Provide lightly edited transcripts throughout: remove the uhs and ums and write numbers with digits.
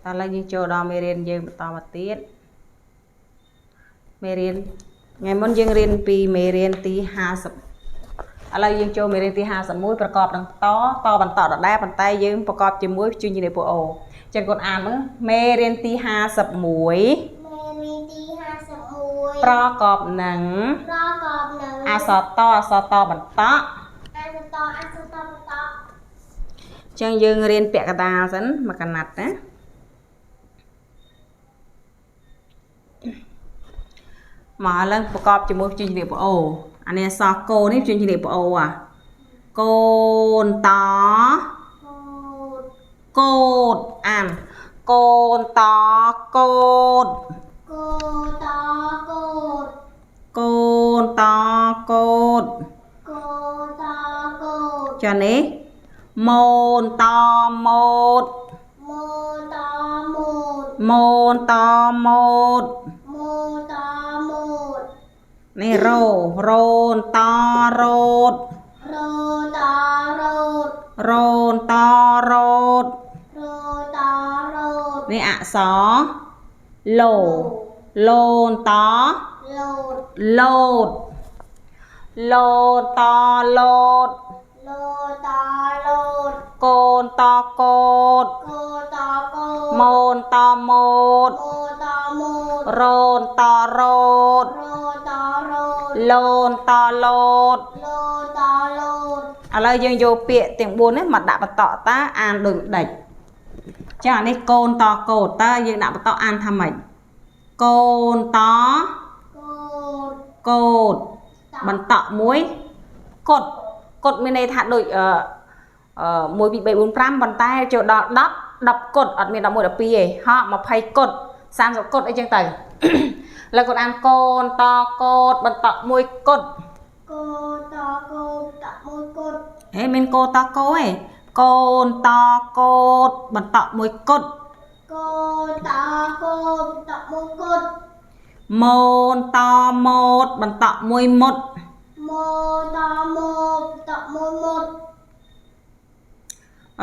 ta là những chỗ đó mê riêng dương mà to mà tiết mê riêng ngày muốn dương riêng pi mê riêng tí 50 ឥឡូវយើងចូលមេរៀនទី51ប្រកបនឹងតបន្តដដែលប៉ុន្តែយើងប្រកបជាមួយជួយនិយាយពអូចឹងកូនអានមើលមេរៀនទី51ប្រកបនឹងអក្សរតបន្តចឹងយើងរៀនពាក្យកណ្ដាលសិនមួយកណាត់ណាមកឥឡូវប្រកបជាមួយជួយនិយាយពអូអានេះអក្សរកូនេះជួយនិយាយពអូកូនតកូតអានកូនតកូតកូនតកូតចានេះម៉ូនតម៉ូតម៉ូនតម៉ូតនេះរ៉ូនតរ៉ូតរ៉ូនតរ៉ូតនេះអក្សរឡូនតឡូតឡូនតឡូតកូនតកូតម៉ូនតម៉ូតរ៉ូនតរ៉ូតឡូនតឡូតឥឡូវយើងយកពាក្យទាំង4នេះមកដាក់បន្តតាអានដូចម្ដេចចាអានេះកូនតកូតតើយើងដាក់បន្តអានថាម៉េចកូនតកូតបន្តមួយកុដមានន័យថាដូច1 2 3 4 5ប៉ុន្តែចូលដល់10កុដអត់មាន11 12ទេហោះ20កុដ30កុដអីចឹងទៅលើកូនអានកូនតកូតបន្តមួយកុដហេមានកូតកូទេកូនតកូតបន្តមួយកុដម៉ូនតម៉ូតបន្តមួយមុត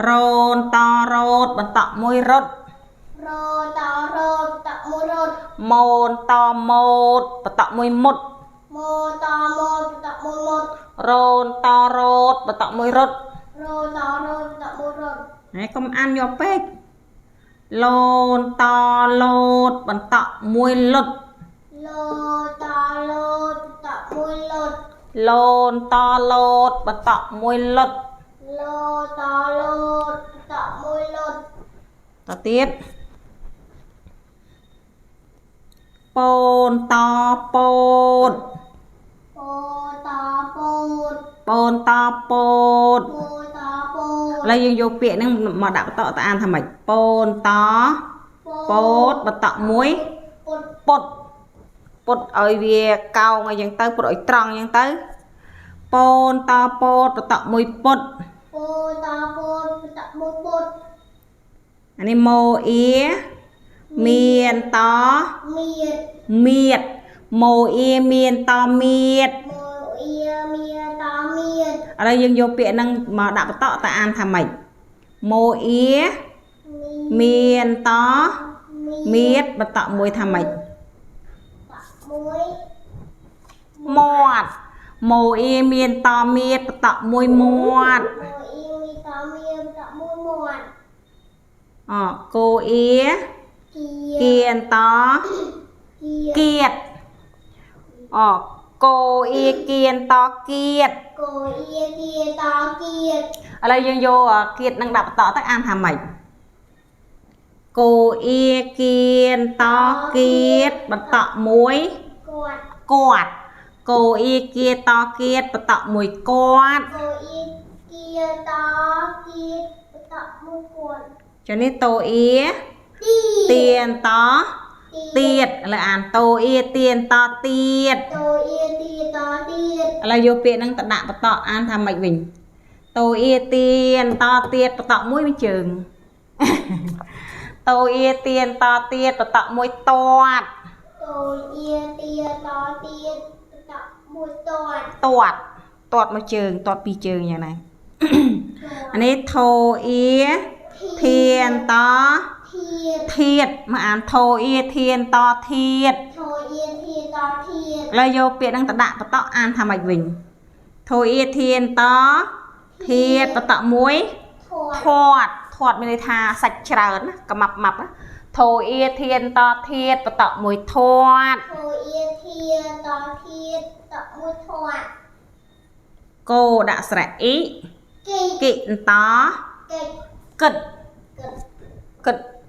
រ៉ូនតរ៉ូតបន្តមួយរត់ម៉ូនតម៉ូតបន្តមួយមុតរ៉ូនតរ៉ូតបន្តមួយរត់ហើយកុំអានយកពេកឡូនតឡូតបន្តមួយលុតឡូនតឡូតបន្តមួយលុតតទៀតប៉ូនតពោតប៉ូនតពោតឥឡូវយើងយកពាក្យហ្នឹងមកដាក់បន្តទៅអានថាម៉េចប៉ូនតពោតបន្តមួយពុតឲ្យវាកោងអីចឹងទៅពុតឲ្យត្រង់អញ្ចឹងទៅប៉ូនតពោតបន្តមួយពុតអានេះម៉ូអ៊ីមានតមៀតម៉ូអ៊ីមានតមៀតឥឡូវយើងយកពាក្យហ្នឹងមកដាក់បន្តទៅអានថាម៉េចម៉ូអ៊ីមានតមៀតបន្តមួយថាម៉េចមាត់ម៉ូអ៊ីមានតមៀតបន្តមួយមាត់កូអ៊ីគៀនតគៀតកូអ៊ីគៀនតគៀតឥឡូវយើងយកគៀតនឹងដាក់បន្តទៅអានថាម៉េចកូអ៊ីគៀនតគៀតបន្តមួយគាត់កូអ៊ីគៀតគៀតបន្តមួយគាត់ចានេះតូអ៊ីទៀនតទៀតឥឡូវអានតូអ៊ីទៀនតទៀតឥឡូវយកពាក្យហ្នឹងទៅដាក់បន្តអានថាម៉េចវិញតូអ៊ីទៀនតទៀតបន្តមួយវិញជើងតូអ៊ីទៀនតទៀតបន្តមួយតាត់តាត់មួយជើងតាត់ពីរជើងយ៉ាងណាអានេះថូអ៊ីធា thiên to thiệt mà ăn thô y thiên to thiệt là vô biệt đang đạn và tạo ăn tham mạch bình thô y thiên to thiệt và tạo muối thoạt mình thà sạch trơn cả mập thô y thiên to thiệt và tạo muối thoạt cô đã sẽ ý kiện to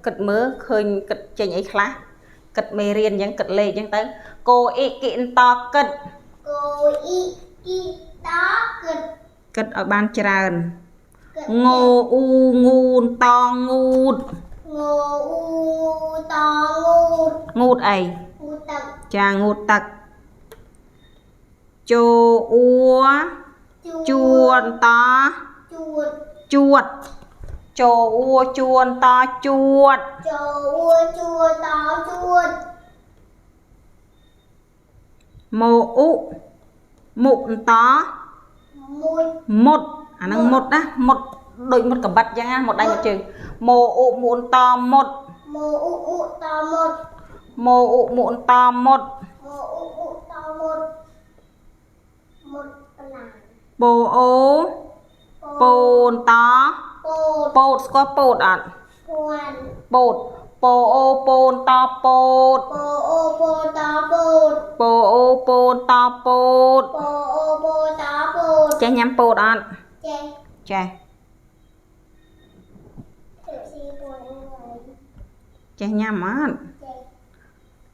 kịch mớ khơi kịch trên ấy khá kịch mê riêng những kịch lệ những tới cô ý kiện to kịch ở ban tràn ngô u ngun to ngút ấy cha ngút tật chô úa chuồn to chuột chô úa chuồn to chuột mô ụ mụn to một năng một đó một đôi một cầm bạch chẳng một đây một chừng mô ụ mụn to một mô ụ mụn to một bồ ô bồn to bột có bột ạ bột bồ ô bồn to bột bồ ô bồn to bột chè nhắm bột ạ chè nhắm á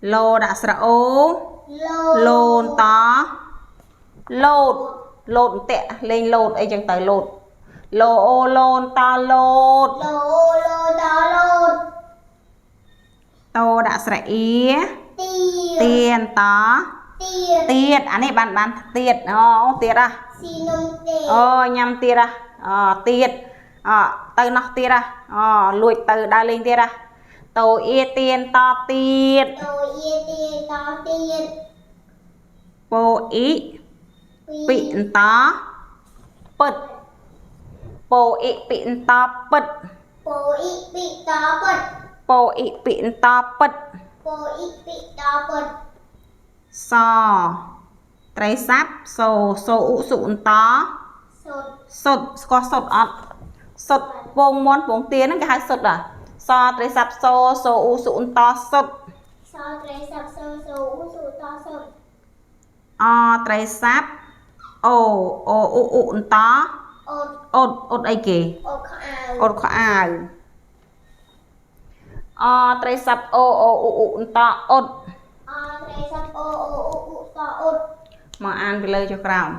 lô đã sra ô lôn to lột tẹ lên lột ấy chẳng tới lột lô lôn to lột tô đã sẽ ý tiền to tiệt anh ấy bạn tiệt tiệt à nhầm tiệt à tiệt từ nó tiệt à lùi từ đa lên tiệt à tô y tiền to tiệt bố ý bị to bật bố ý bị to bật bố ý bị to bật so trái sáp so ụ sụn to sụt có sụt ọt sụt vông món vông tiến cái hai sụt à so trái sáp so ụ sụn to sụt trái sáp ụ to ột ấy kì ột khó ai trái sáp ụ to ột mà ăn về lời cho cào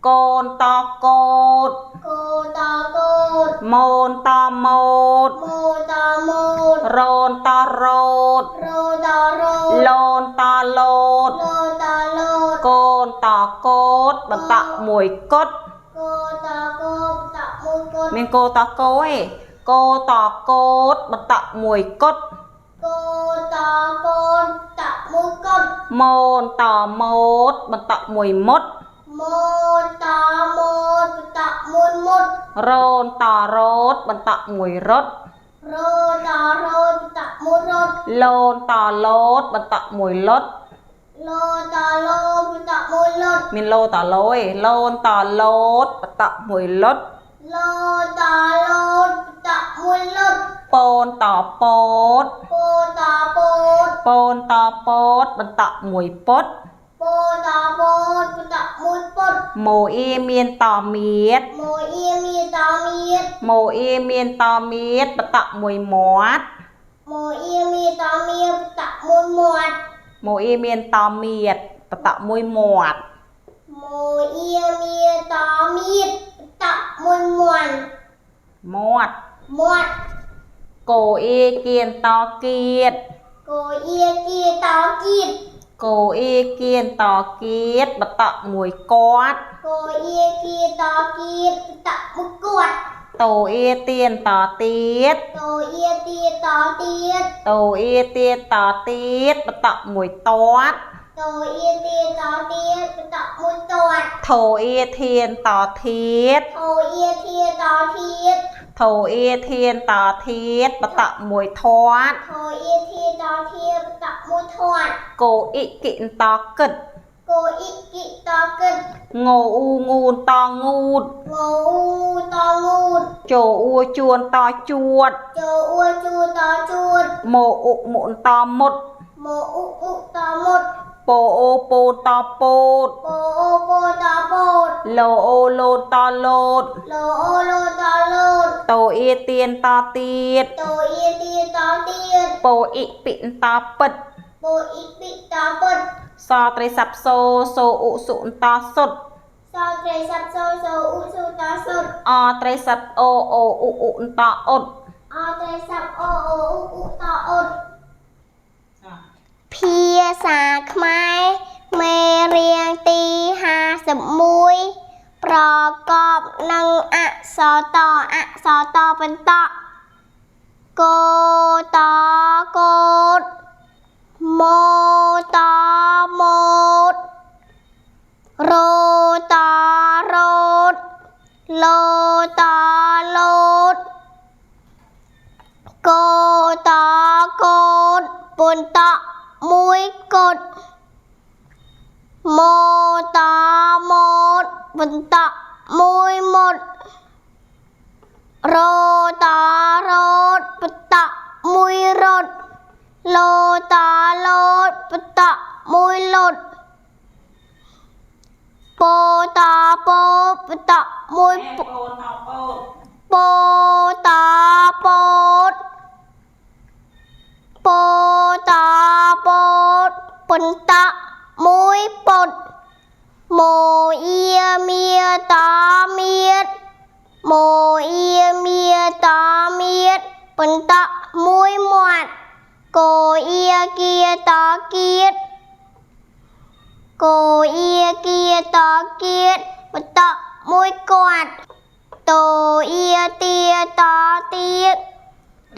con to cột môn to một rôn to rột lôn to lột con to cốt bật tạo mùi cốt mình cô to cô ấy cô to cốt bật tạo mùi cốt môn to một bật tạo mùi mốt rôn to rốt bật tạo mùi rốt lôn to lốt bật tạo mùi lốt mình lô tỏ lôi lôn to lốt bật tạo mùi lốt pôn to pốt bật tạo mùi pốt mồ y miên to miết mồ y miên to miết bật tạo mùi mót mồ y miên to miết bật tạo mùi mót mót cổ y kiên to kiệt cổ y kiên to kiết bật tạo mùi cót tổ y tiên to tiết tổ y tiên to tiết bật tạo mùi toát thổ y thiên to thiết โทเอเทียนต่อเทียดปะตะมวยทอดโทเอเทียต่อเทียปะตะมวยทอดโกอิกินต่อกึดโกอิกิต่อกึดโงอูงูนต่องูดโงอูต่องูดโจอูจวนต่อจวดโจอูจูต่อจูดโมอุหมุนต่อหมดโมอุอุต่อหมดโปโอโปต่อโปดโปโอโปต่อโปดโลโอโลต่อโลดโลโอโลต่อโลดโตเอเตียนต่อเตียดโตเอเทียต่อเทียดโปอิปินต่อปิดโปอิปิต่อปิดซอตริสับโซโซอุสุนต่อสุดซอเตรซับโซโซอุสูต่อสุดอตริสับโอโออุอุนต่ออดอเตรซับโอโออุอุต่ออดភាសាខ្មែរមេរៀនទី51ប្រកបនឹងអក្សរតបន្តកតកោតម៉ូតម៉ូតរោតរោតឡូតឡូតកោតកោតបន្តមួយកុដម៉ូតម៉ូតបន្តមួយមុតរោតរោតបន្តមួយរត់ឡូតឡូតបន្តមួយលុតពោតពោបន្តមួយពោតពោតពោតពោតបន្តមួយពុតម៉ូអ៊ីមៀតមៀតម៉ូអ៊ីមៀតមៀតបន្តមួយមាត់កូអ៊ីគៀតគៀតកូអ៊ីគៀតគៀតបន្តមួយគាត់តូអ៊ីទាតទៀត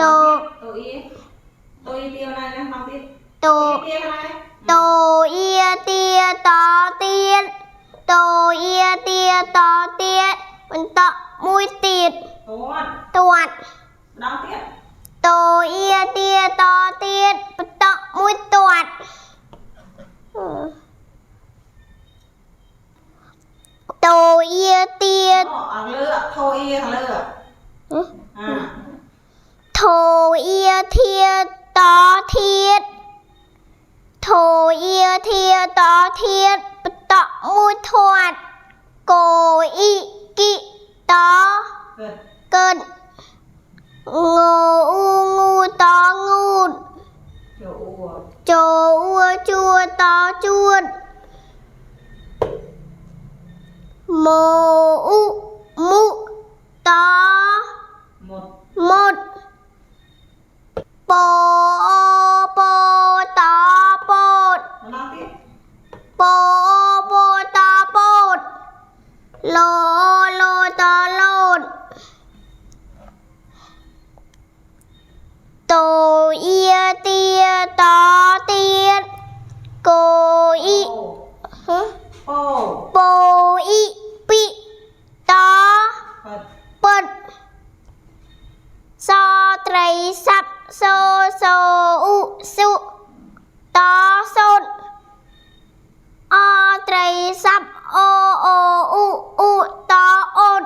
តូអ៊ីទាណាស់មកទៀតតូអ៊ីទាតទៀតតូអ៊ីទាតទៀតបន្តមួយទៀតទាត់ដល់ទៀតតូអ៊ីទាតទៀតបន្តមួយទាត់តូអ៊ីទាអងលើថូអ៊ីខាងលើថូអ៊ីធាតធាតថូអ៊ីធាតធាតបន្តមួយធាត់កូអ៊ីគិតកិនងូអ៊ូងូតងូតចូលអ៊ូជួតជួតម៉ូអ៊ូមុតមុតពោពោតពោតពោពោតពោតឡូឡូតឡូតតូអ៊ីទាតទៀតកូអ៊ីពោអ៊ីពីតពិតសត្រីស័ព្ទសូសូឧសុតសុតអត្រីស័ព្ទអូអូឧឧតអុត